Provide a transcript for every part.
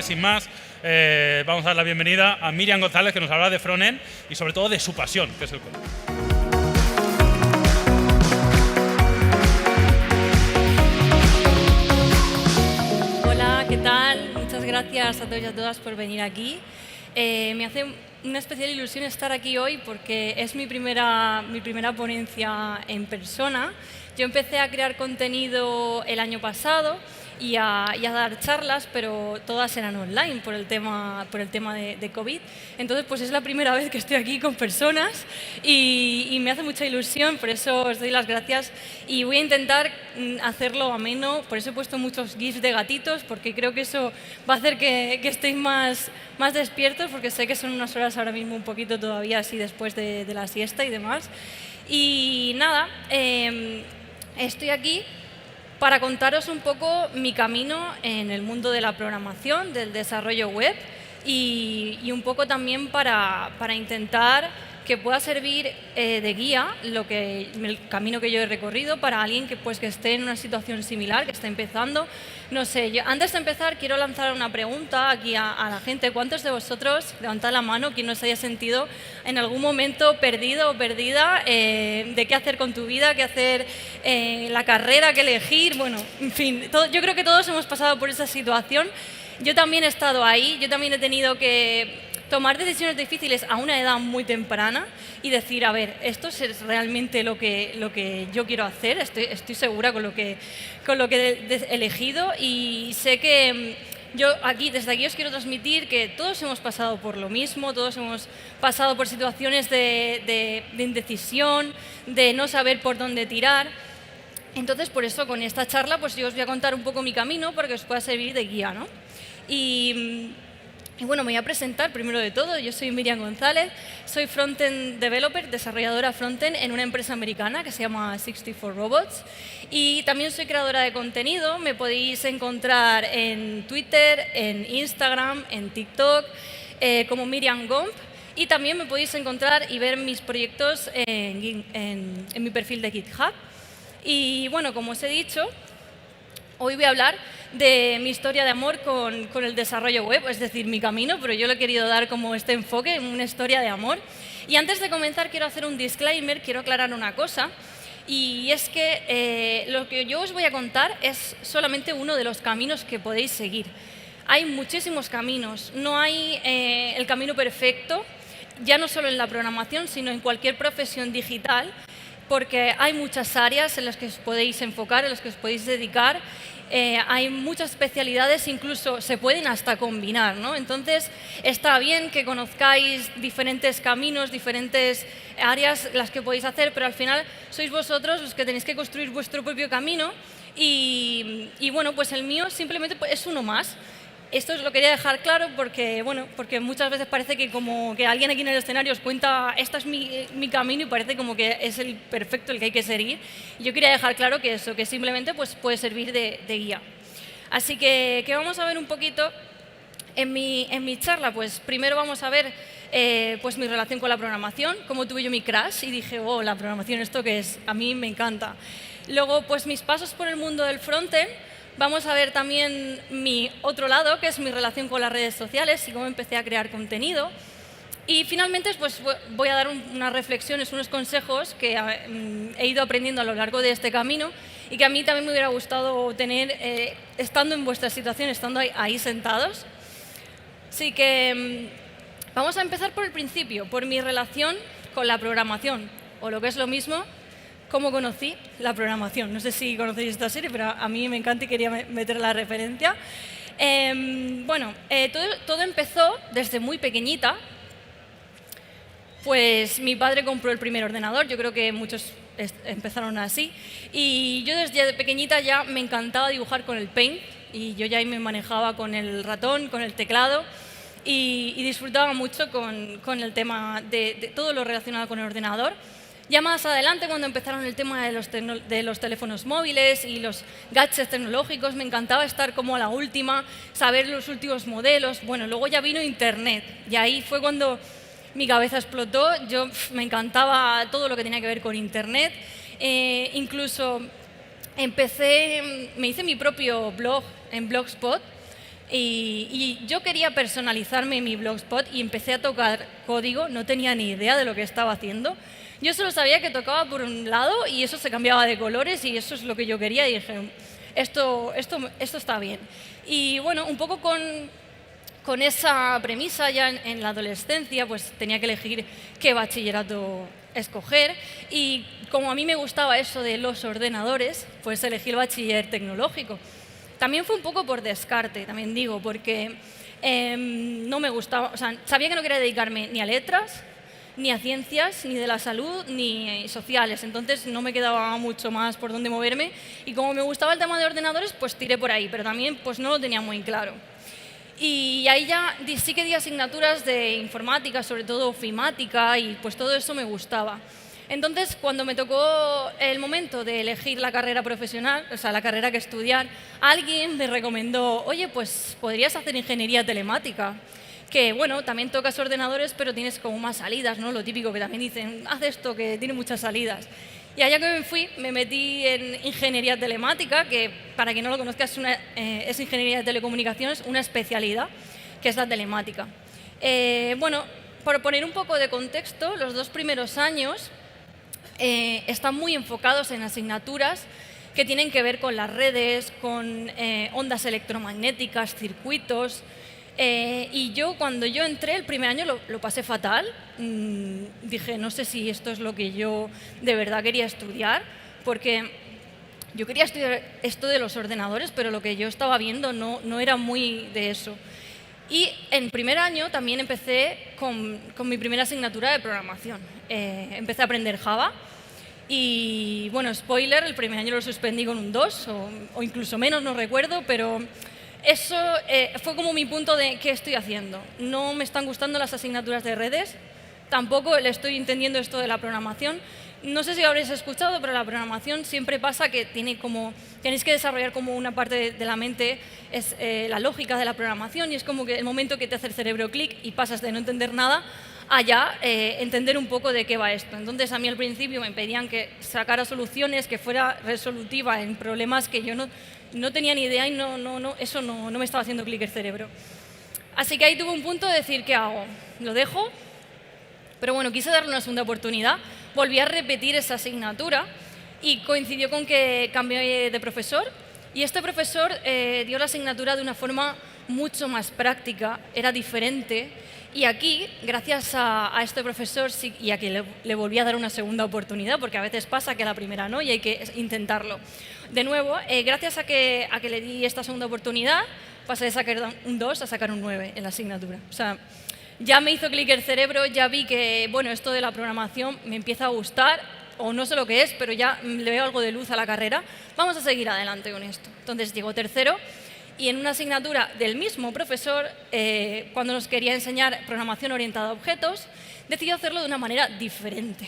sin más, vamos a dar la bienvenida a Miriam González, que nos hablará de frontend y sobre todo de su pasión, que es el código. Hola, ¿qué tal? Muchas gracias a todos y a todas por venir aquí. Me hace una especial ilusión estar aquí hoy porque es mi primera ponencia en persona. Yo empecé a crear contenido el año pasado y a dar charlas, pero todas eran online por el tema de COVID. Entonces, pues es la primera vez que estoy aquí con personas y me hace mucha ilusión, por eso os doy las gracias y voy a intentar hacerlo ameno. Por eso he puesto muchos GIFs de gatitos, porque creo que eso va a hacer que estéis más despiertos, porque sé que son unas horas ahora mismo un poquito todavía así después de la siesta y demás. Y nada, estoy aquí para contaros un poco mi camino en el mundo de la programación, del desarrollo web y un poco también para intentar que pueda servir de guía el camino que yo he recorrido para alguien que esté en una situación similar, que esté empezando. No sé, antes de empezar quiero lanzar una pregunta aquí a la gente. ¿Cuántos de vosotros, levantad la mano, quien no se haya sentido en algún momento perdido o perdida de qué hacer con tu vida, qué hacer, la carrera que elegir? Bueno, en fin, yo creo que todos hemos pasado por esa situación. Yo también he estado ahí, yo también he tenido que tomar decisiones difíciles a una edad muy temprana y decir, a ver, esto es realmente lo que yo quiero hacer, estoy segura con lo que he elegido y sé que yo desde aquí os quiero transmitir que todos hemos pasado por lo mismo, todos hemos pasado por situaciones de indecisión, de no saber por dónde tirar. Entonces, por eso, con esta charla, pues yo os voy a contar un poco mi camino para que os pueda servir de guía, ¿no? Y bueno, me voy a presentar primero de todo. Yo soy Miriam González, soy frontend developer, desarrolladora frontend en una empresa americana que se llama 64 Robots y también soy creadora de contenido. Me podéis encontrar en Twitter, en Instagram, en TikTok como Miriam Gomp y también me podéis encontrar y ver mis proyectos en mi perfil de GitHub. Y bueno, como os he dicho, hoy voy a hablar de mi historia de amor con el desarrollo web, es decir, mi camino, pero yo le he querido dar como este enfoque, una historia de amor. Y antes de comenzar quiero hacer un disclaimer, quiero aclarar una cosa, y es que lo que yo os voy a contar es solamente uno de los caminos que podéis seguir. Hay muchísimos caminos, no hay el camino perfecto, ya no solo en la programación, sino en cualquier profesión digital, porque hay muchas áreas en las que os podéis enfocar, en las que os podéis dedicar. Hay muchas especialidades, incluso se pueden hasta combinar, ¿no? Entonces, está bien que conozcáis diferentes caminos, diferentes áreas las que podéis hacer, pero al final sois vosotros los que tenéis que construir vuestro propio camino y bueno, pues el mío simplemente es uno más. Esto os lo quería dejar claro porque muchas veces parece que como que alguien aquí en el escenario os cuenta este es mi camino y parece como que es el perfecto, el que hay que seguir. Y yo quería dejar claro que eso, que simplemente pues puede servir de guía. Así que vamos a ver un poquito en mi charla. Pues primero vamos a ver pues mi relación con la programación, cómo tuve yo mi crash y dije, oh, la programación, ¿esto qué es? A mí me encanta. Luego, pues mis pasos por el mundo del frontend. Vamos a ver también mi otro lado, que es mi relación con las redes sociales y cómo empecé a crear contenido. Y finalmente pues, voy a dar unas reflexiones, unos consejos que he ido aprendiendo a lo largo de este camino y que a mí también me hubiera gustado tener estando en vuestra situación, estando ahí sentados. Así que vamos a empezar por el principio, por mi relación con la programación, o lo que es lo mismo, cómo conocí la programación. No sé si conocéis esta serie, pero a mí me encanta y quería meter la referencia. Todo empezó desde muy pequeñita. Pues mi padre compró el primer ordenador, yo creo que muchos empezaron así. Y yo desde pequeñita ya me encantaba dibujar con el Paint y yo ya ahí me manejaba con el ratón, con el teclado y disfrutaba mucho con el tema de todo lo relacionado con el ordenador. Ya más adelante, cuando empezaron el tema de los teléfonos móviles y los gadgets tecnológicos, me encantaba estar como a la última, saber los últimos modelos. Bueno, luego ya vino Internet y ahí fue cuando mi cabeza explotó. Yo me encantaba todo lo que tenía que ver con Internet. Incluso me hice mi propio blog en Blogspot Y yo quería personalizarme mi Blogspot y empecé a tocar código, no tenía ni idea de lo que estaba haciendo. Yo solo sabía que tocaba por un lado y eso se cambiaba de colores y eso es lo que yo quería y dije, esto está bien. Y bueno, un poco con esa premisa ya en la adolescencia, pues tenía que elegir qué bachillerato escoger y como a mí me gustaba eso de los ordenadores, pues elegí el bachiller tecnológico. También fue un poco por descarte, también digo, porque no me gustaba, o sea, sabía que no quería dedicarme ni a letras, ni a ciencias, ni de la salud, ni sociales. Entonces no me quedaba mucho más por dónde moverme y como me gustaba el tema de ordenadores, pues tiré por ahí, pero también pues no lo tenía muy claro. Y ahí ya sí que di asignaturas de informática, sobre todo ofimática, y pues todo eso me gustaba. Entonces, cuando me tocó el momento de elegir la carrera profesional, o sea, la carrera que estudiar, alguien me recomendó, oye, pues podrías hacer ingeniería telemática, que bueno, también tocas ordenadores, pero tienes como más salidas, ¿no? Lo típico que también dicen, haz esto, que tiene muchas salidas. Y allá que me fui, me metí en ingeniería telemática, que para quien no lo conozca es ingeniería de telecomunicaciones, una especialidad, que es la telemática. Bueno, por poner un poco de contexto, los 2 primeros años están muy enfocados en asignaturas que tienen que ver con las redes, con ondas electromagnéticas, circuitos. Y yo, cuando yo entré el primer año, lo pasé fatal. Dije, no sé si esto es lo que yo de verdad quería estudiar, porque yo quería estudiar esto de los ordenadores, pero lo que yo estaba viendo no era muy de eso. Y en primer año también empecé con mi primera asignatura de programación. Empecé a aprender Java y, bueno, spoiler, el primer año lo suspendí con un 2 o incluso menos, no recuerdo, pero eso fue como mi punto de qué estoy haciendo. No me están gustando las asignaturas de redes, tampoco le estoy entendiendo esto de la programación. No sé si habréis escuchado, pero la programación siempre pasa que tenéis que desarrollar como una parte de la mente, es la lógica de la programación y es como que el momento que te hace el cerebro clic y pasas de no entender nada a ya entender un poco de qué va esto. Entonces a mí al principio me pedían que sacara soluciones, que fuera resolutiva en problemas que yo no tenía ni idea y eso no me estaba haciendo clic el cerebro. Así que ahí tuve un punto de decir, ¿qué hago? ¿Lo dejo? Pero bueno, quise darle una segunda oportunidad, volví a repetir esa asignatura y coincidió con que cambié de profesor y este profesor dio la asignatura de una forma mucho más práctica, era diferente y aquí, gracias a este profesor y a que le volví a dar una segunda oportunidad, porque a veces pasa que a la primera no y hay que intentarlo. De nuevo, gracias a que le di esta segunda oportunidad, pasé de sacar un 2 a sacar un 9 en la asignatura. O sea, ya me hizo clic el cerebro, ya vi que, bueno, esto de la programación me empieza a gustar, o no sé lo que es, pero ya le veo algo de luz a la carrera. Vamos a seguir adelante con esto. Entonces llegó tercero y en una asignatura del mismo profesor, cuando nos quería enseñar programación orientada a objetos, decidió hacerlo de una manera diferente.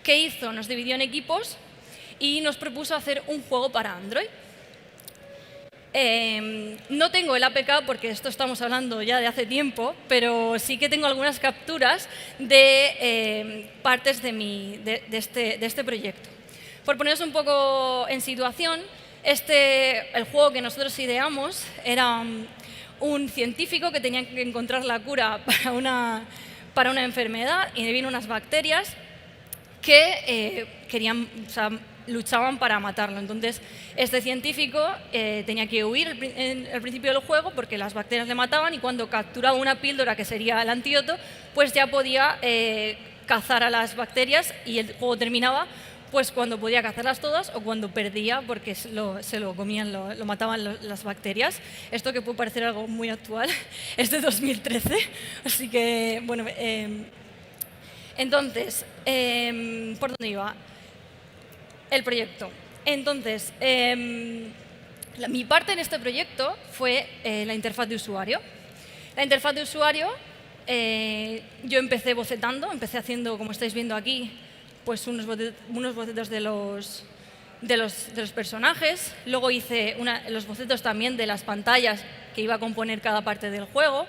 ¿Qué hizo? Nos dividió en equipos y nos propuso hacer un juego para Android. No tengo el APK porque esto estamos hablando ya de hace tiempo, pero sí que tengo algunas capturas de partes de este proyecto. Por poneros un poco en situación, el juego que nosotros ideamos era un científico que tenía que encontrar la cura para una enfermedad y vino unas bacterias que luchaban para matarlo. Entonces, este científico tenía que huir al principio del juego porque las bacterias le mataban y cuando capturaba una píldora que sería el antídoto, pues ya podía cazar a las bacterias y el juego terminaba pues cuando podía cazarlas todas o cuando perdía porque se lo comían, lo mataban las bacterias. Esto que puede parecer algo muy actual, es de 2013, así que, bueno, entonces, ¿por dónde iba? El proyecto. Entonces, mi parte en este proyecto fue la interfaz de usuario. La interfaz de usuario, yo empecé bocetando, empecé haciendo, como estáis viendo aquí, pues unos bocetos de los personajes. Luego hice los bocetos también de las pantallas que iba a componer cada parte del juego.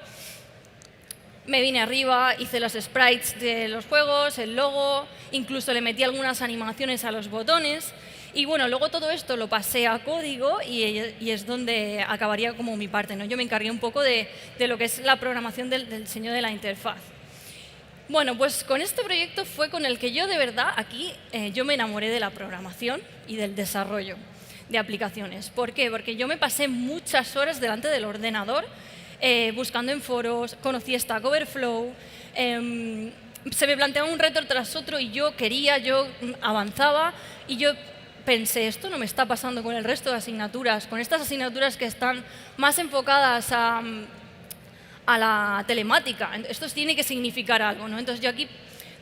Me vine arriba, hice los sprites de los juegos, el logo, incluso le metí algunas animaciones a los botones Y bueno, luego todo esto lo pasé a código y es donde acabaría como mi parte, ¿no? Yo me encargué un poco de lo que es la programación del diseño de la interfaz. Bueno, pues con este proyecto fue con el que yo de verdad aquí yo me enamoré de la programación y del desarrollo de aplicaciones. ¿Por qué? Porque yo me pasé muchas horas delante del ordenador buscando en foros, conocí Stack Overflow, se me planteaba un reto tras otro y yo avanzaba y yo pensé, esto no me está pasando con el resto de asignaturas, con estas asignaturas que están más enfocadas a la telemática. Esto tiene que significar algo, ¿no? Entonces yo aquí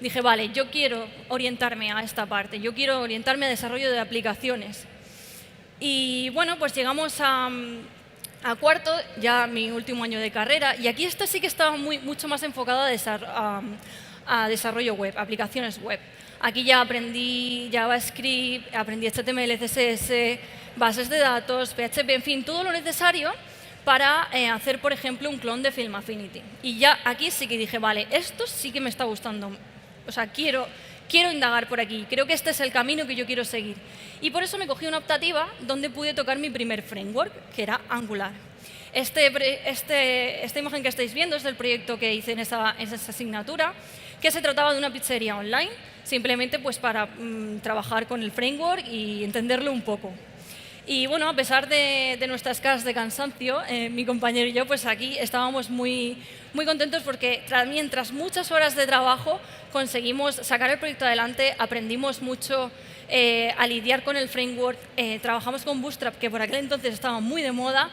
dije, vale, yo quiero orientarme a esta parte, yo quiero orientarme a desarrollo de aplicaciones. Y bueno, pues llegamos a cuarto, ya mi último año de carrera, y aquí sí que estaba mucho más enfocado a desarrollo web, aplicaciones web. Aquí ya aprendí JavaScript, aprendí HTML, CSS, bases de datos, PHP, en fin, todo lo necesario para hacer, por ejemplo, un clon de Film Affinity. Y ya aquí sí que dije, vale, esto sí que me está gustando. O sea, quiero indagar por aquí. Creo que este es el camino que yo quiero seguir. Y por eso me cogí una optativa donde pude tocar mi primer framework, que era Angular. Esta imagen que estáis viendo es del proyecto que hice en esa asignatura, que se trataba de una pizzería online, simplemente pues para trabajar con el framework y entenderlo un poco. Y bueno, a pesar de nuestras caras de cansancio, mi compañero y yo pues aquí estábamos muy contentos porque mientras muchas horas de trabajo conseguimos sacar el proyecto adelante, aprendimos mucho a lidiar con el framework, trabajamos con Bootstrap, que por aquel entonces estaba muy de moda,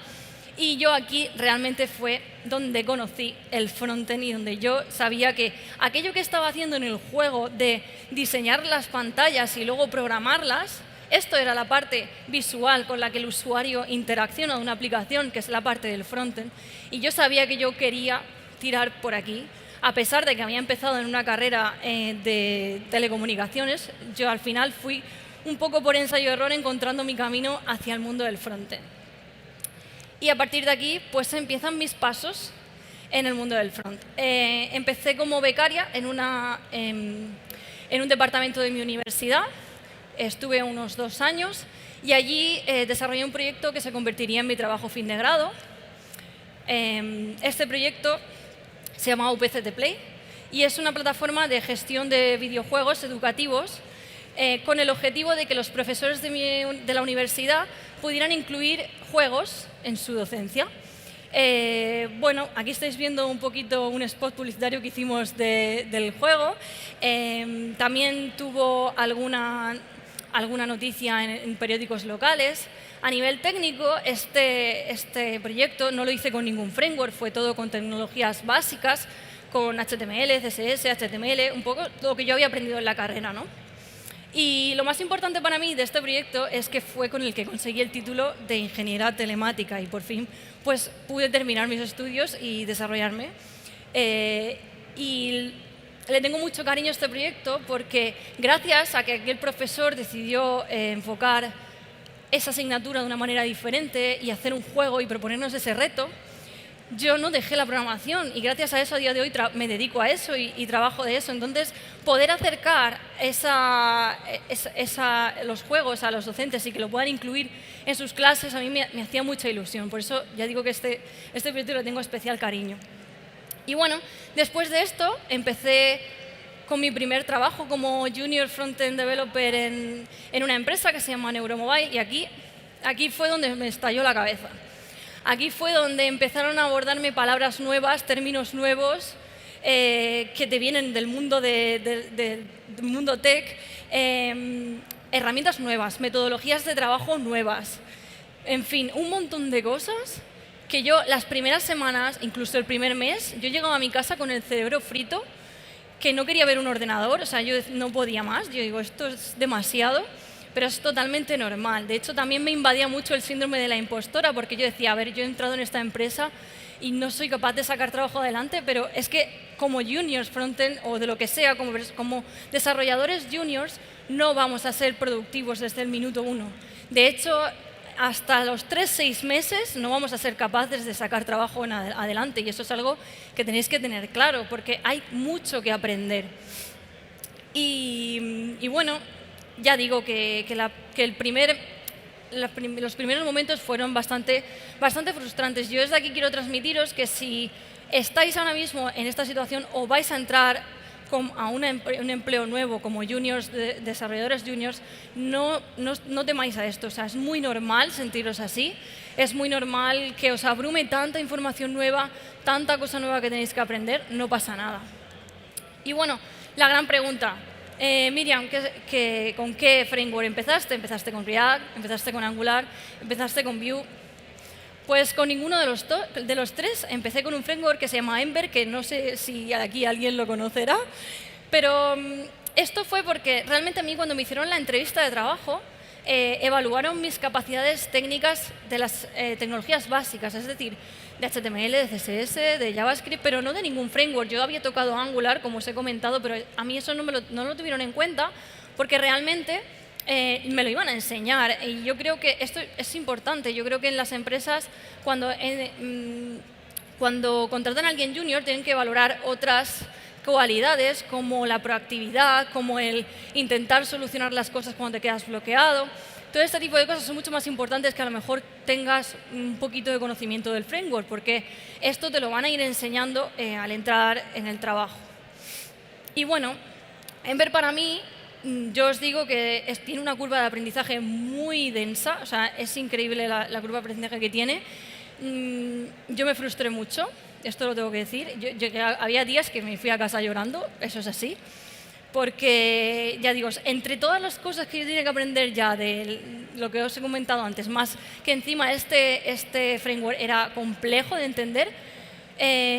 y yo aquí realmente fue donde conocí el frontend y donde yo sabía que aquello que estaba haciendo en el juego de diseñar las pantallas y luego programarlas, esto era la parte visual con la que el usuario interacciona de una aplicación, que es la parte del frontend, y yo sabía que yo quería tirar por aquí. A pesar de que había empezado en una carrera de telecomunicaciones, yo al final fui un poco por ensayo-error encontrando mi camino hacia el mundo del frontend. Y a partir de aquí, pues empiezan mis pasos en el mundo del front. Empecé como becaria en un departamento de mi universidad. Estuve unos 2 años y allí desarrollé un proyecto que se convertiría en mi trabajo fin de grado. Este proyecto se llama UPCT Play y es una plataforma de gestión de videojuegos educativos con el objetivo de que los profesores de la universidad pudieran incluir juegos en su docencia. Bueno, aquí estáis viendo un poquito un spot publicitario que hicimos del juego. También tuvo alguna noticia en periódicos locales. A nivel técnico, este proyecto no lo hice con ningún framework, fue todo con tecnologías básicas, con HTML, CSS, HTML, un poco lo que yo había aprendido en la carrera, ¿no? Y lo más importante para mí de este proyecto es que fue con el que conseguí el título de ingeniera telemática y por fin pues, pude terminar mis estudios y desarrollarme. Y le tengo mucho cariño a este proyecto porque gracias a que aquel profesor decidió enfocar esa asignatura de una manera diferente y hacer un juego y proponernos ese reto, yo no dejé la programación y gracias a eso a día de hoy me dedico a eso y trabajo de eso. Entonces, poder acercar los juegos a los docentes y que lo puedan incluir en sus clases a mí me hacía mucha ilusión. Por eso ya digo que este proyecto le tengo especial cariño. Y bueno, después de esto empecé con mi primer trabajo como Junior Frontend Developer en una empresa que se llama Neuromobile y aquí fue donde me estalló la cabeza. Aquí fue donde empezaron a abordarme palabras nuevas, términos nuevos que te vienen del mundo, del mundo tech, herramientas nuevas, metodologías de trabajo nuevas, en fin, un montón de cosas que yo las primeras semanas, incluso el primer mes, yo llegaba a mi casa con el cerebro frito, que no quería ver un ordenador, o sea, yo no podía más, yo digo, esto es demasiado. Pero es totalmente normal. De hecho, también me invadía mucho el síndrome de la impostora porque yo decía, a ver, yo he entrado en esta empresa y no soy capaz de sacar trabajo adelante, pero es que como juniors frontend o de lo que sea, como desarrolladores juniors, no vamos a ser productivos desde el minuto 1. De hecho, hasta los 3-6 meses no vamos a ser capaces de sacar trabajo adelante y eso es algo que tenéis que tener claro porque hay mucho que aprender. Y bueno, ya digo que los primeros momentos fueron bastante frustrantes. Yo desde aquí quiero transmitiros que si estáis ahora mismo en esta situación o vais a entrar a un empleo nuevo como juniors, desarrolladores juniors, no temáis a esto. O sea, es muy normal sentiros así, es muy normal que os abrume tanta información nueva, tanta cosa nueva que tenéis que aprender, no pasa nada. Y bueno, la gran pregunta, Miriam, ¿con qué framework empezaste? ¿Empezaste con React? ¿Empezaste con Angular? ¿Empezaste con Vue? Pues con ninguno de los tres. Empecé con un framework que se llama Ember, que no sé si aquí alguien lo conocerá, pero esto fue porque realmente a mí cuando me hicieron la entrevista de trabajo evaluaron mis capacidades técnicas de las tecnologías básicas, es decir, de HTML, de CSS, de JavaScript, pero no de ningún framework. Yo había tocado Angular, como os he comentado, pero a mí eso no lo tuvieron en cuenta porque realmente me lo iban a enseñar. Y yo creo que esto es importante. Yo creo que en las empresas, cuando contratan a alguien junior, tienen que valorar otras cualidades como la proactividad, como el intentar solucionar las cosas cuando te quedas bloqueado. Todo este tipo de cosas son mucho más importantes que a lo mejor tengas un poquito de conocimiento del framework, porque esto te lo van a ir enseñando al entrar en el trabajo. Y bueno, Ember para mí, yo os digo que tiene una curva de aprendizaje muy densa, o sea, es increíble la curva de aprendizaje que tiene. Yo me frustré mucho, esto lo tengo que decir. Había días que me fui a casa llorando, eso es así. Porque, ya digo, entre todas las cosas que yo tenía que aprender ya de lo que os he comentado antes, más que encima este framework era complejo de entender,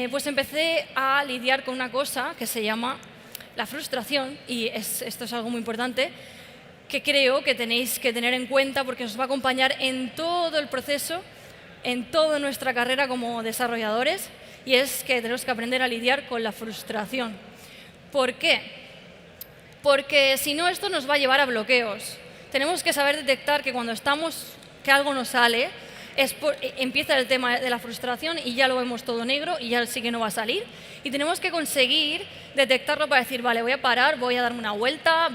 pues empecé a lidiar con una cosa que se llama la frustración, y esto es algo muy importante, que creo que tenéis que tener en cuenta porque os va a acompañar en todo el proceso, en toda nuestra carrera como desarrolladores, y es que tenemos que aprender a lidiar con la frustración. ¿Por qué? Porque si no, esto nos va a llevar a bloqueos. Tenemos que saber detectar que cuando que algo nos sale, empieza el tema de la frustración y ya lo vemos todo negro y ya sí que no va a salir. Y tenemos que conseguir detectarlo para decir, vale, voy a parar, voy a darme una vuelta,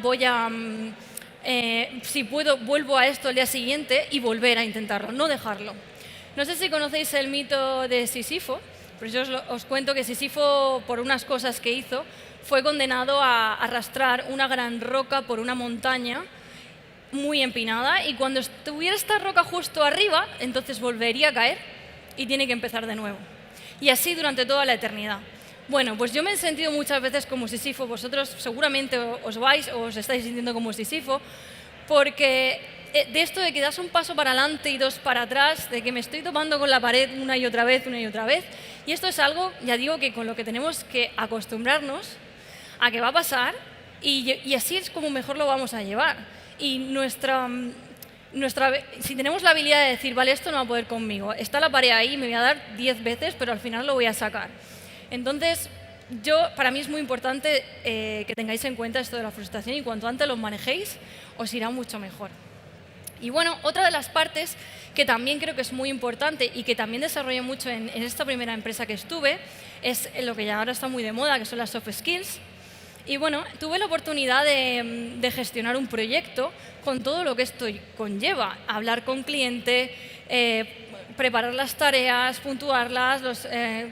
si puedo, vuelvo a esto el día siguiente y volver a intentarlo, no dejarlo. No sé si conocéis el mito de Sísifo, pero yo os cuento que Sísifo, por unas cosas que hizo, fue condenado a arrastrar una gran roca por una montaña muy empinada y cuando estuviera esta roca justo arriba, entonces volvería a caer y tiene que empezar de nuevo. Y así durante toda la eternidad. Bueno, pues yo me he sentido muchas veces como Sísifo, vosotros seguramente os estáis sintiendo como Sísifo, porque de esto de que das un paso para adelante y dos para atrás, de que me estoy topando con la pared una y otra vez, y esto es algo, ya digo, que con lo que tenemos que acostumbrarnos a que va a pasar y así es como mejor lo vamos a llevar. Y si tenemos la habilidad de decir, vale, esto no va a poder conmigo, está la pared ahí, me voy a dar 10 veces, pero al final lo voy a sacar. Entonces, para mí es muy importante que tengáis en cuenta esto de la frustración y cuanto antes lo manejéis, os irá mucho mejor. Y bueno, otra de las partes que también creo que es muy importante y que también desarrollé mucho en esta primera empresa que estuve, es lo que ya ahora está muy de moda, que son las soft skills. Y bueno, tuve la oportunidad de gestionar un proyecto con todo lo que esto conlleva. Hablar con cliente, preparar las tareas, puntuarlas,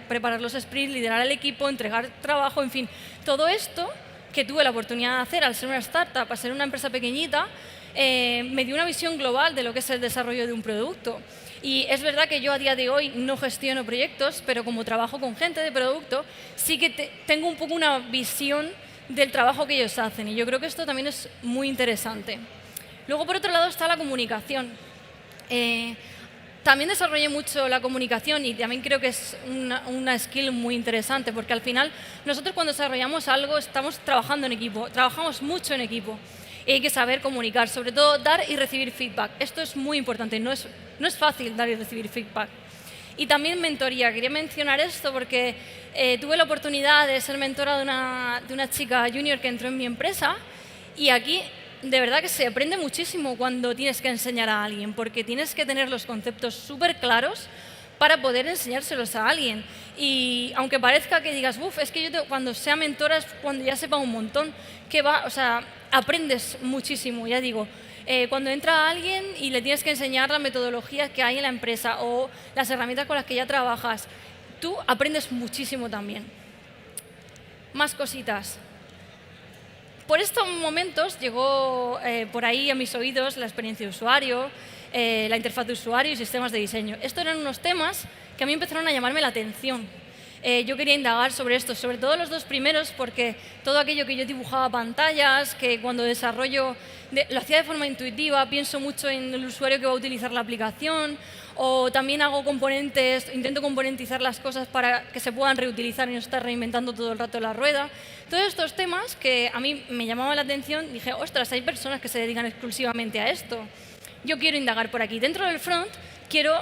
preparar los sprints, liderar el equipo, entregar trabajo, en fin. Todo esto que tuve la oportunidad de hacer al ser una startup, al ser una empresa pequeñita, me dio una visión global de lo que es el desarrollo de un producto. Y es verdad que yo a día de hoy no gestiono proyectos, pero como trabajo con gente de producto, sí que tengo un poco una visión del trabajo que ellos hacen. Y yo creo que esto también es muy interesante. Luego, por otro lado, está la comunicación. También desarrollé mucho la comunicación y también creo que es una skill muy interesante, porque al final nosotros cuando desarrollamos algo estamos trabajando en equipo, trabajamos mucho en equipo. Y hay que saber comunicar, sobre todo dar y recibir feedback. Esto es muy importante, no es fácil dar y recibir feedback. Y también mentoría. Quería mencionar esto porque tuve la oportunidad de ser mentora de una chica junior que entró en mi empresa y aquí de verdad que se aprende muchísimo cuando tienes que enseñar a alguien porque tienes que tener los conceptos súper claros para poder enseñárselos a alguien. Y aunque parezca que digas, uff, es que yo cuando sea mentora es cuando ya sepa un montón, o sea, aprendes muchísimo, ya digo. Cuando entra alguien y le tienes que enseñar la metodología que hay en la empresa o las herramientas con las que ya trabajas, tú aprendes muchísimo también. Más cositas. Por estos momentos llegó por ahí a mis oídos la experiencia de usuario, la interfaz de usuario y sistemas de diseño. Estos eran unos temas que a mí empezaron a llamarme la atención. Yo quería indagar sobre esto, sobre todo los dos primeros, porque todo aquello que yo dibujaba pantallas, que cuando desarrollo lo hacía de forma intuitiva, pienso mucho en el usuario que va a utilizar la aplicación, o también hago componentes, intento componentizar las cosas para que se puedan reutilizar y no estar reinventando todo el rato la rueda. Todos estos temas que a mí me llamaban la atención, dije, ostras, hay personas que se dedican exclusivamente a esto. Yo quiero indagar por aquí. Dentro del front quiero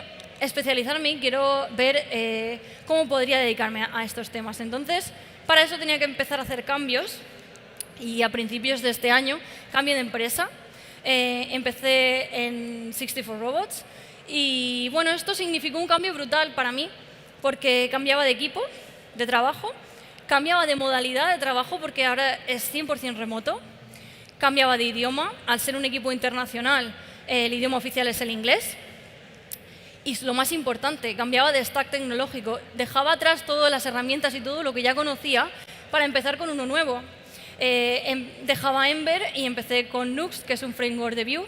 especializarme y quiero ver cómo podría dedicarme a estos temas. Entonces, para eso tenía que empezar a hacer cambios y a principios de este año cambié de empresa. Empecé en 64Robots y bueno, esto significó un cambio brutal para mí porque cambiaba de equipo, de trabajo, cambiaba de modalidad de trabajo porque ahora es 100% remoto, cambiaba de idioma, al ser un equipo internacional el idioma oficial es el inglés. Y lo más importante, cambiaba de stack tecnológico, dejaba atrás todas las herramientas y todo lo que ya conocía para empezar con uno nuevo. Dejaba Ember y empecé con Nux, que es un framework de Vue.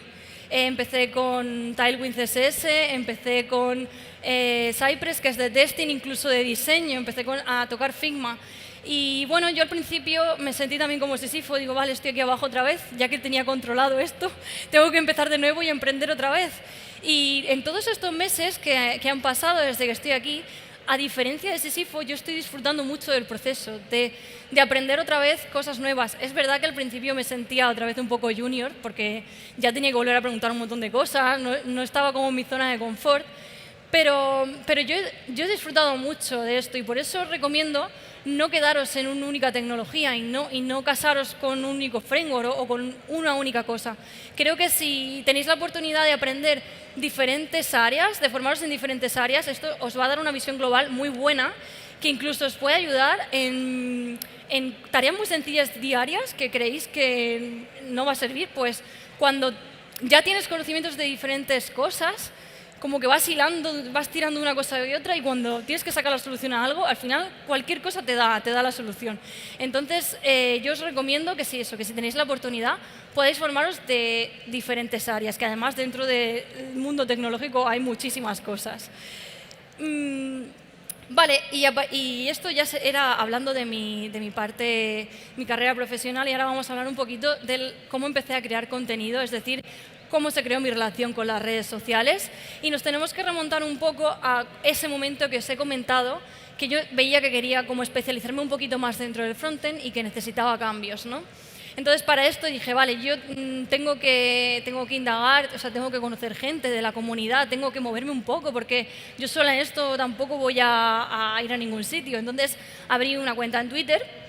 Empecé con Tailwind CSS, empecé con Cypress, que es de testing, incluso de diseño, empecé a tocar Figma. Y bueno, yo al principio me sentí también como Sísifo, digo, vale, estoy aquí abajo otra vez, ya que tenía controlado esto, tengo que empezar de nuevo y emprender otra vez. Y en todos estos meses que han pasado desde que estoy aquí, a diferencia de Sísifo, yo estoy disfrutando mucho del proceso, de aprender otra vez cosas nuevas. Es verdad que al principio me sentía otra vez un poco junior, porque ya tenía que volver a preguntar un montón de cosas, no estaba como en mi zona de confort, pero yo he disfrutado mucho de esto y por eso recomiendo no quedaros en una única tecnología y no casaros con un único framework o con una única cosa. Creo que si tenéis la oportunidad de aprender diferentes áreas, de formaros en diferentes áreas, esto os va a dar una visión global muy buena que incluso os puede ayudar en tareas muy sencillas diarias que creéis que no va a servir. Pues cuando ya tienes conocimientos de diferentes cosas, como que vas hilando, vas tirando una cosa y otra y cuando tienes que sacar la solución a algo, al final cualquier cosa te da la solución. Entonces, yo os recomiendo que si tenéis la oportunidad, podáis formaros de diferentes áreas, que además dentro del mundo tecnológico hay muchísimas cosas. Vale, y esto ya era hablando de mi parte, mi carrera profesional, y ahora vamos a hablar un poquito de cómo empecé a crear contenido, es decir, cómo se creó mi relación con las redes sociales. Y nos tenemos que remontar un poco a ese momento que os he comentado, que yo veía que quería como especializarme un poquito más dentro del frontend y que necesitaba cambios, ¿no? Entonces, para esto dije, vale, yo tengo que indagar, o sea, tengo que conocer gente de la comunidad, tengo que moverme un poco, porque yo sola en esto tampoco voy a ir a ningún sitio. Entonces, abrí una cuenta en Twitter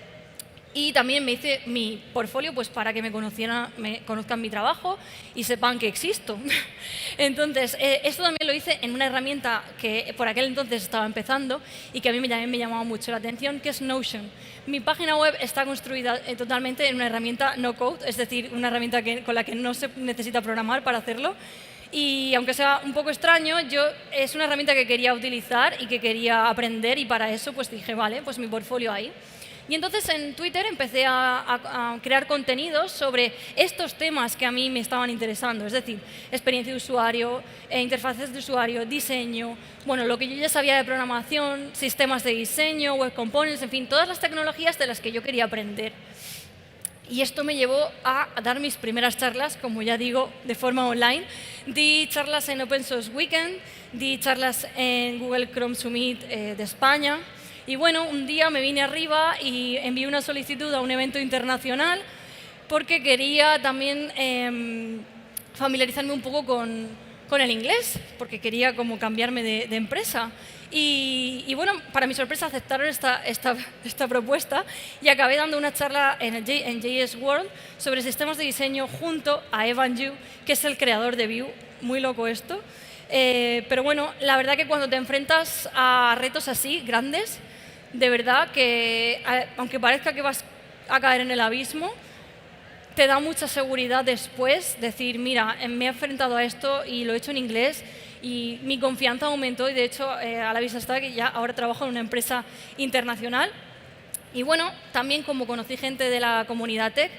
y también me hice mi portfolio pues, para que me conozcan mi trabajo y sepan que existo. Entonces, esto también lo hice en una herramienta que por aquel entonces estaba empezando y que a mí también me llamaba mucho la atención, que es Notion. Mi página web está construida totalmente en una herramienta no-code, es decir, una herramienta con la que no se necesita programar para hacerlo. Y aunque sea un poco extraño, es una herramienta que quería utilizar y que quería aprender y para eso pues dije, vale, pues mi portfolio ahí. Y entonces en Twitter empecé a crear contenidos sobre estos temas que a mí me estaban interesando, es decir, experiencia de usuario, interfaces de usuario, diseño, bueno, lo que yo ya sabía de programación, sistemas de diseño, web components, en fin, todas las tecnologías de las que yo quería aprender. Y esto me llevó a dar mis primeras charlas, como ya digo, de forma online. Di charlas en Open Source Weekend, di charlas en Google Chrome Summit de España. Y bueno, un día me vine arriba y envié una solicitud a un evento internacional porque quería también familiarizarme un poco con el inglés, porque quería como cambiarme de empresa. Y bueno, para mi sorpresa aceptaron esta propuesta y acabé dando una charla en JS World sobre sistemas de diseño junto a Evan You, que es el creador de Vue. Muy loco esto. Pero bueno, la verdad que cuando te enfrentas a retos así, grandes, de verdad que, aunque parezca que vas a caer en el abismo, te da mucha seguridad después decir, mira, me he enfrentado a esto y lo he hecho en inglés y mi confianza aumentó y de hecho a la vista está que ya ahora trabajo en una empresa internacional. Y bueno, también como conocí gente de la comunidad tech,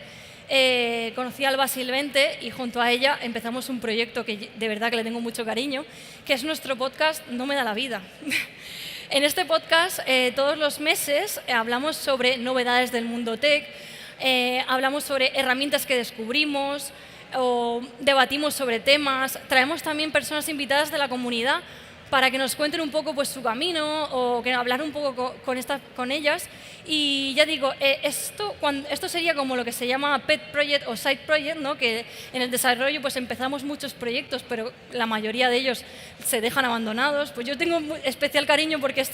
conocí a Alba Silvente y junto a ella empezamos un proyecto que de verdad que le tengo mucho cariño, que es nuestro podcast No me da la vida. En este podcast todos los meses hablamos sobre novedades del mundo tech, hablamos sobre herramientas que descubrimos o debatimos sobre temas. Traemos también personas invitadas de la comunidad para que nos cuenten un poco pues, su camino o que hablar un poco con ellas. Y ya digo, esto sería como lo que se llama pet project o side project, ¿no? Que en el desarrollo pues, empezamos muchos proyectos, pero la mayoría de ellos se dejan abandonados. Pues yo tengo especial cariño porque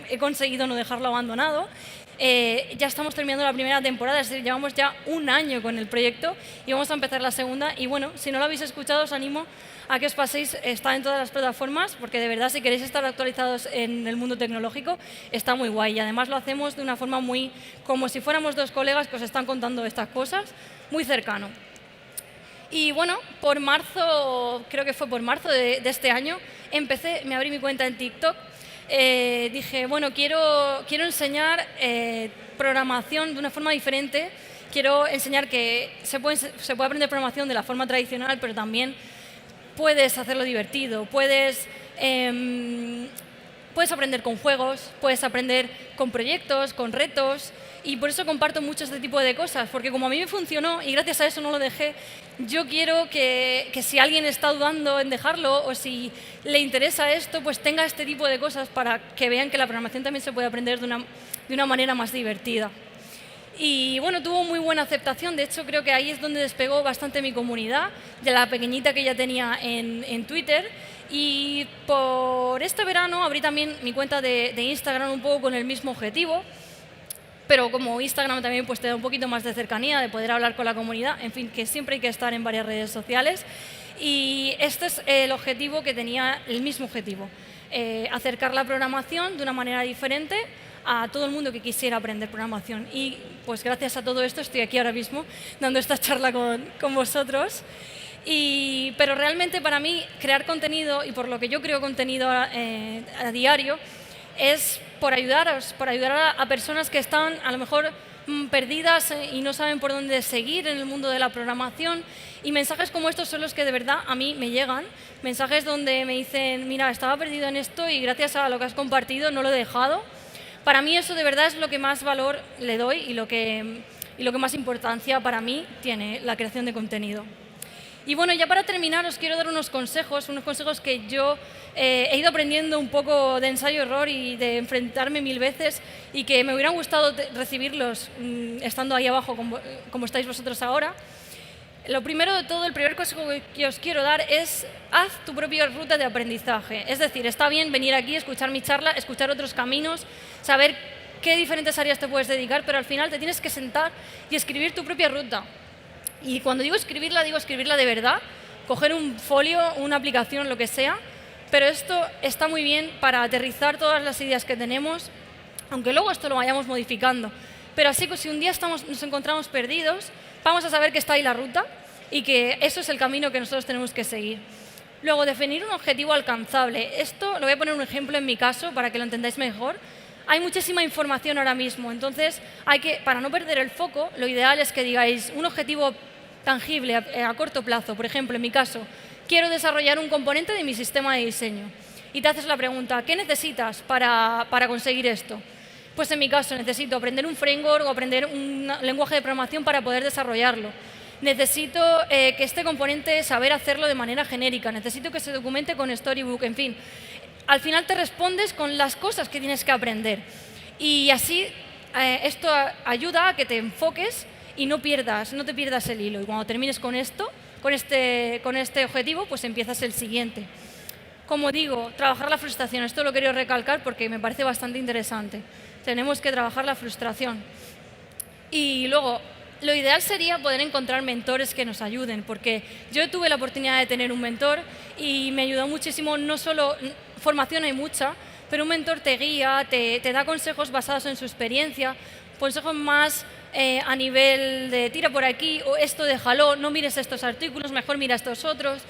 he conseguido no dejarlo abandonado. Ya estamos terminando la primera temporada, es decir, llevamos ya un año con el proyecto y vamos a empezar la segunda. Y bueno, si no lo habéis escuchado, os animo a que os paséis, está en todas las plataformas, porque de verdad si queréis estar actualizados en el mundo tecnológico, está muy guay. Y además lo hacemos de una forma muy, como si fuéramos dos colegas que os están contando estas cosas, muy cercano. Y bueno, por marzo, creo que fue por marzo de este año, me abrí mi cuenta en TikTok. Dije, bueno, quiero enseñar programación de una forma diferente. Quiero enseñar que se puede aprender programación de la forma tradicional, pero también puedes hacerlo divertido, puedes aprender con juegos, puedes aprender con proyectos, con retos, y por eso comparto mucho este tipo de cosas, porque como a mí me funcionó y gracias a eso no lo dejé, yo quiero que si alguien está dudando en dejarlo o si le interesa esto, pues tenga este tipo de cosas para que vean que la programación también se puede aprender de una manera más divertida. Y bueno, tuvo muy buena aceptación, de hecho creo que ahí es donde despegó bastante mi comunidad, de la pequeñita que ya tenía en Twitter. Y por este verano abrí también mi cuenta de Instagram un poco con el mismo objetivo, pero como Instagram también pues, te da un poquito más de cercanía, de poder hablar con la comunidad, en fin, que siempre hay que estar en varias redes sociales. Y este es el objetivo que tenía, el mismo objetivo, acercar la programación de una manera diferente a todo el mundo que quisiera aprender programación. Y pues gracias a todo esto estoy aquí ahora mismo dando esta charla con vosotros. Pero realmente para mí crear contenido, y por lo que yo creo contenido a diario, es por ayudar a personas que están a lo mejor perdidas y no saben por dónde seguir en el mundo de la programación. Y mensajes como estos son los que de verdad a mí me llegan. Mensajes donde me dicen, mira, estaba perdido en esto y gracias a lo que has compartido no lo he dejado. Para mí eso de verdad es lo que más valor le doy y lo que más importancia para mí tiene la creación de contenido. Y bueno, ya para terminar os quiero dar unos consejos que yo he ido aprendiendo un poco de ensayo-error y de enfrentarme 1000 veces y que me hubieran gustado recibirlos estando ahí abajo como estáis vosotros ahora. Lo primero de todo, el primer consejo que os quiero dar es haz tu propia ruta de aprendizaje. Es decir, está bien venir aquí, escuchar mi charla, escuchar otros caminos, saber qué diferentes áreas te puedes dedicar, pero al final te tienes que sentar y escribir tu propia ruta. Y cuando digo escribirla de verdad, coger un folio, una aplicación, lo que sea, pero esto está muy bien para aterrizar todas las ideas que tenemos, aunque luego esto lo vayamos modificando. Pero así que si un día nos encontramos perdidos, vamos a saber que está ahí la ruta y que eso es el camino que nosotros tenemos que seguir. Luego, definir un objetivo alcanzable. Esto lo voy a poner un ejemplo en mi caso para que lo entendáis mejor. Hay muchísima información ahora mismo, entonces para no perder el foco, lo ideal es que digáis un objetivo tangible a corto plazo. Por ejemplo, en mi caso, quiero desarrollar un componente de mi sistema de diseño. Y te haces la pregunta, ¿qué necesitas para conseguir esto? Pues en mi caso necesito aprender un framework o aprender un lenguaje de programación para poder desarrollarlo. Necesito que este componente saber hacerlo de manera genérica. Necesito que se documente con Storybook, en fin. Al final te respondes con las cosas que tienes que aprender. Y así esto ayuda a que te enfoques y no te pierdas el hilo. Y cuando termines con este objetivo, pues empiezas el siguiente. Como digo, trabajar la frustración. Esto lo quiero recalcar porque me parece bastante interesante. Tenemos que trabajar la frustración. Y luego, lo ideal sería poder encontrar mentores que nos ayuden, porque yo tuve la oportunidad de tener un mentor y me ayudó muchísimo. No solo formación hay mucha, pero un mentor te guía, te da consejos basados en su experiencia, consejos más a nivel de tira por aquí o esto déjalo, no mires estos artículos, mejor mira estos otros.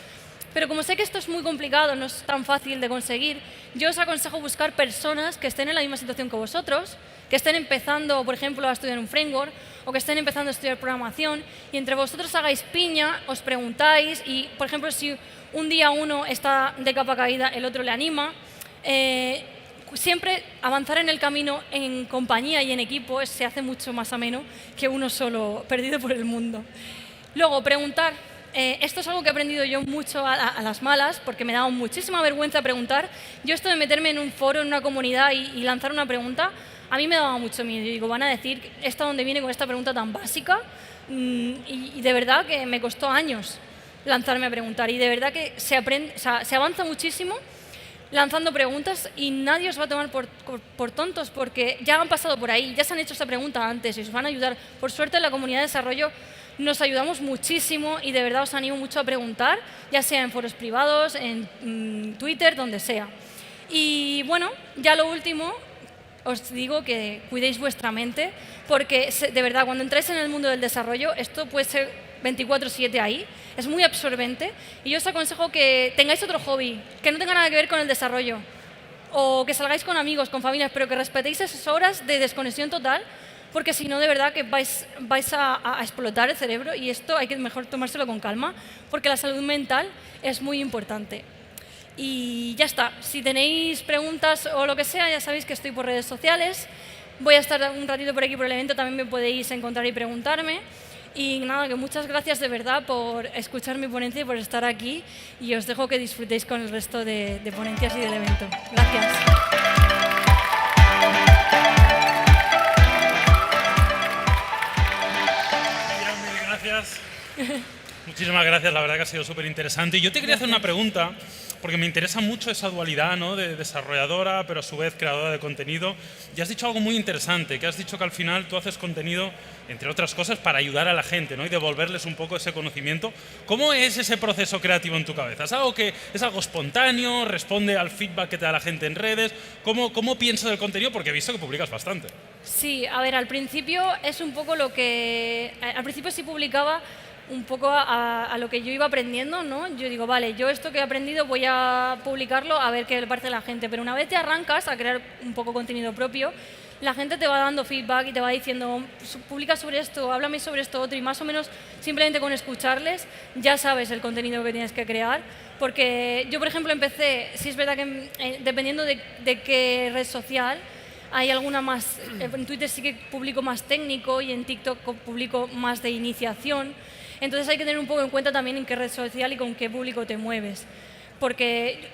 Pero como sé que esto es muy complicado, no es tan fácil de conseguir, yo os aconsejo buscar personas que estén en la misma situación que vosotros, que estén empezando, por ejemplo, a estudiar un framework o que estén empezando a estudiar programación y entre vosotros hagáis piña, os preguntáis y, por ejemplo, si un día uno está de capa caída, el otro le anima. Siempre avanzar en el camino en compañía y en equipo se hace mucho más ameno que uno solo perdido por el mundo. Luego, preguntar. Esto es algo que he aprendido yo mucho a las malas, porque me daba muchísima vergüenza preguntar. Yo esto de meterme en un foro, en una comunidad y lanzar una pregunta, a mí me daba mucho miedo. Yo digo, van a decir, ¿esta dónde viene con esta pregunta tan básica? Y de verdad que me costó años lanzarme a preguntar. Y de verdad que se aprende, o sea, se avanza muchísimo lanzando preguntas y nadie os va a tomar por tontos, porque ya han pasado por ahí, ya se han hecho esa pregunta antes y os van a ayudar. Por suerte en la comunidad de desarrollo nos ayudamos muchísimo y de verdad os animo mucho a preguntar, ya sea en foros privados, en Twitter, donde sea. Y bueno, ya lo último, os digo que cuidéis vuestra mente, porque de verdad cuando entráis en el mundo del desarrollo, esto puede ser 24/7 ahí, es muy absorbente y yo os aconsejo que tengáis otro hobby, que no tenga nada que ver con el desarrollo, o que salgáis con amigos, con familias, pero que respetéis esas horas de desconexión total, porque si no, de verdad que vais a explotar el cerebro y esto hay que mejor tomárselo con calma, porque la salud mental es muy importante. Y ya está. Si tenéis preguntas o lo que sea, ya sabéis que estoy por redes sociales. Voy a estar un ratito por aquí por el evento, también me podéis encontrar y preguntarme. Y nada, que muchas gracias de verdad por escuchar mi ponencia y por estar aquí. Y os dejo que disfrutéis con el resto de ponencias y del evento. Gracias. Gracias. Muchísimas gracias, la verdad que ha sido súper interesante. Y yo te quería hacer una pregunta, porque me interesa mucho esa dualidad, ¿no?, de desarrolladora, pero a su vez creadora de contenido. Y has dicho algo muy interesante, que has dicho que al final tú haces contenido, entre otras cosas, para ayudar a la gente, ¿no?, y devolverles un poco ese conocimiento. ¿Cómo es ese proceso creativo en tu cabeza? ¿Es algo espontáneo? ¿Responde al feedback que te da la gente en redes? ¿Cómo piensas del contenido? Porque he visto que publicas bastante. Sí, a ver, al principio es un poco lo que... Al principio sí publicaba un poco a lo que yo iba aprendiendo, ¿no? Yo digo, vale, yo esto que he aprendido voy a publicarlo a ver qué le parece a la gente. Pero una vez te arrancas a crear un poco contenido propio, la gente te va dando feedback y te va diciendo, publica sobre esto, háblame sobre esto otro, y más o menos simplemente con escucharles ya sabes el contenido que tienes que crear. Porque yo, por ejemplo, empecé, sí es verdad que dependiendo de qué red social, hay alguna más, en Twitter sí que publico más técnico y en TikTok publico más de iniciación. Entonces hay que tener un poco en cuenta también en qué red social y con qué público te mueves. Porque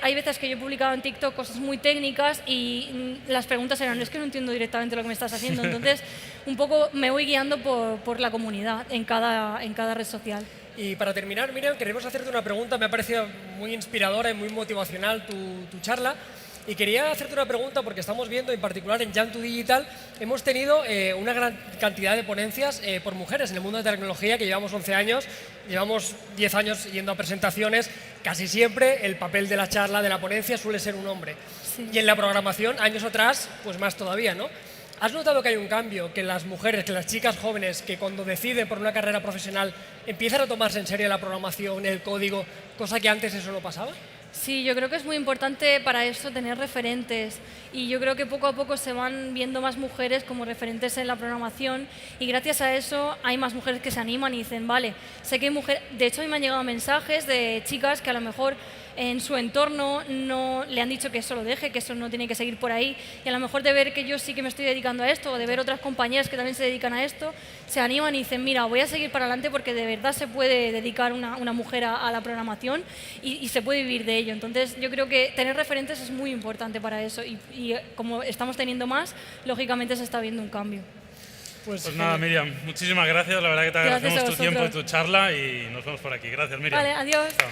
hay veces que yo he publicado en TikTok cosas muy técnicas y las preguntas eran, es que no entiendo directamente lo que me estás haciendo. Entonces, un poco me voy guiando por la comunidad en cada red social. Y para terminar, Miriam, queremos hacerte una pregunta. Me ha parecido muy inspiradora y muy motivacional tu charla. Y quería hacerte una pregunta porque estamos viendo, en particular en Jam to Digital, hemos tenido una gran cantidad de ponencias por mujeres en el mundo de tecnología, que llevamos 11 años, llevamos 10 años yendo a presentaciones, casi siempre el papel de la charla, de la ponencia, suele ser un hombre. Sí. Y en la programación, años atrás, pues más todavía, ¿no? ¿Has notado que hay un cambio, que las mujeres, que las chicas jóvenes, que cuando deciden por una carrera profesional empiezan a tomarse en serio la programación, el código, cosa que antes eso no pasaba? Sí, yo creo que es muy importante para eso tener referentes y yo creo que poco a poco se van viendo más mujeres como referentes en la programación y gracias a eso hay más mujeres que se animan y dicen, vale, sé que hay mujeres, de hecho a mí me han llegado mensajes de chicas que a lo mejor en su entorno no le han dicho que eso lo deje, que eso no tiene que seguir por ahí y a lo mejor de ver que yo sí que me estoy dedicando a esto o de ver otras compañeras que también se dedican a esto, se animan y dicen, mira, voy a seguir para adelante porque de verdad se puede dedicar una mujer a la programación y se puede vivir de ello. Entonces yo creo que tener referentes es muy importante para eso y como estamos teniendo más, lógicamente se está viendo un cambio. Pues nada, Miriam, muchísimas gracias, la verdad que te agradecemos tu tiempo y tu charla y nos vemos por aquí. Gracias, Miriam. Vale, adiós. Chao.